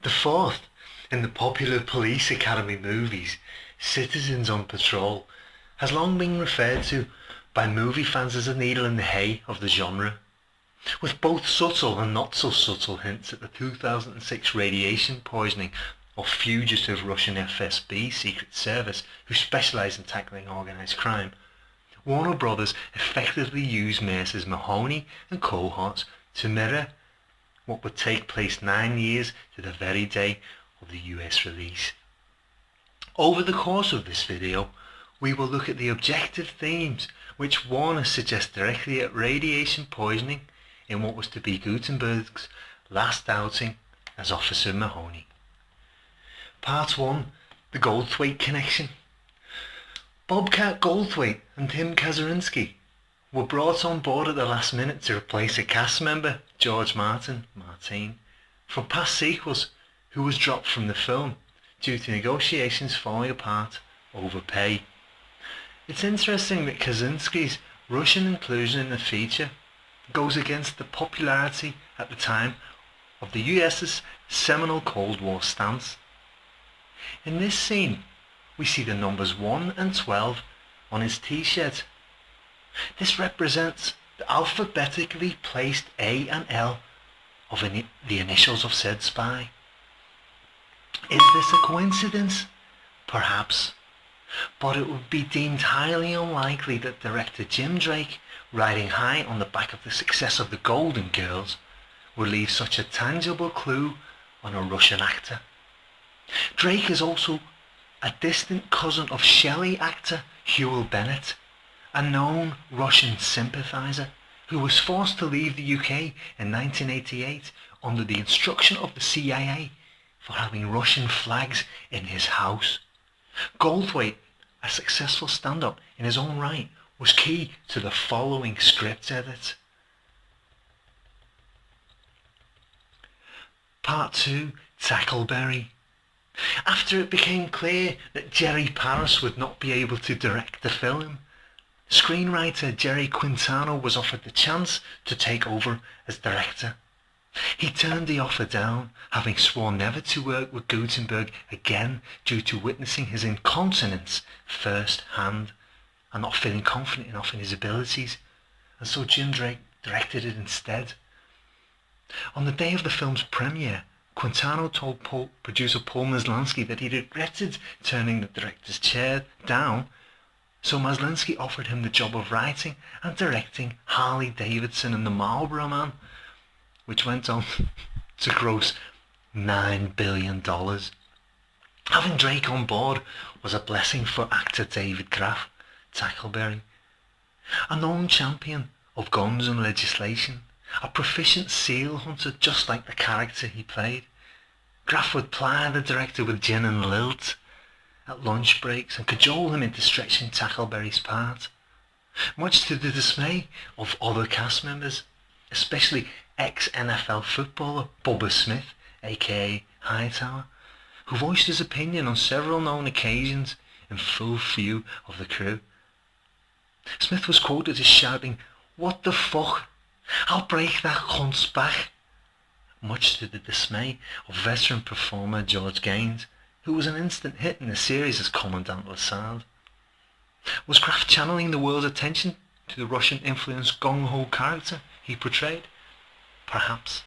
The fourth, in the popular Police Academy movies, Citizens on Patrol, has long been referred to by movie fans as a needle in the hay of the genre, with both subtle and not so subtle hints at the 2006 radiation poisoning of fugitive Russian FSB Secret Service who specialise in tackling organised crime. Warner Brothers effectively used Mercer's Mahoney and cohorts to mirror what would take place 9 years to the very day of the US release. Over the course of this video, we will look at the objective themes which Warner suggests directly at radiation poisoning in what was to be Gutenberg's last outing as Officer Mahoney. Part 1. The Goldthwait Connection. Bobcat Goldthwait and Tim Kazurinsky were brought on board at the last minute to replace a cast member, George Martin, from past sequels, who was dropped from the film due to negotiations falling apart over pay. It's interesting that Kaczynski's Russian inclusion in the feature goes against the popularity at the time of the US's seminal Cold War stance. In this scene, we see the numbers 1 and 12 on his t-shirt. This represents the alphabetically placed A and L of the initials of said spy. Is this a coincidence? Perhaps. But it would be deemed highly unlikely that director Jim Drake, riding high on the back of the success of the Golden Girls, would leave such a tangible clue on a Russian actor. Drake is also a distant cousin of Shelley actor Hewell Bennett, a known Russian sympathiser who was forced to leave the UK in 1988 under the instruction of the CIA for having Russian flags in his house. Goldthwait, a successful stand-up in his own right, was key to the following script edit. Part 2. Tackleberry. After it became clear that Jerry Paris would not be able to direct the film, screenwriter Jerry Quintano was offered the chance to take over as director. He turned the offer down, having sworn never to work with Gutenberg again due to witnessing his incontinence first hand and not feeling confident enough in his abilities, and so Jim Drake directed it instead. On the day of the film's premiere, Quintano told producer Paul Maslansky that he regretted turning the director's chair down, so Maslansky offered him the job of writing and directing Harley Davidson and the Marlboro Man, which went on to gross $9 billion. Having Drake on board was a blessing for actor David Graff, Tackleberry. A known champion of guns and legislation, a proficient seal hunter just like the character he played, Graff would ply the director with gin and lilt at lunch breaks and cajole him into stretching Tackleberry's part, much to the dismay of other cast members, especially ex-NFL footballer Bubba Smith, aka Hightower, who voiced his opinion on several known occasions in full view of the crew. Smith was quoted as shouting, "What the fuck? I'll break that cunt's back," much to the dismay of veteran performer George Gaines, who was an instant hit in the series as Commandant Lassard. Was Kraft channeling the world's attention to the Russian-influenced gung-ho character he portrayed? Perhaps.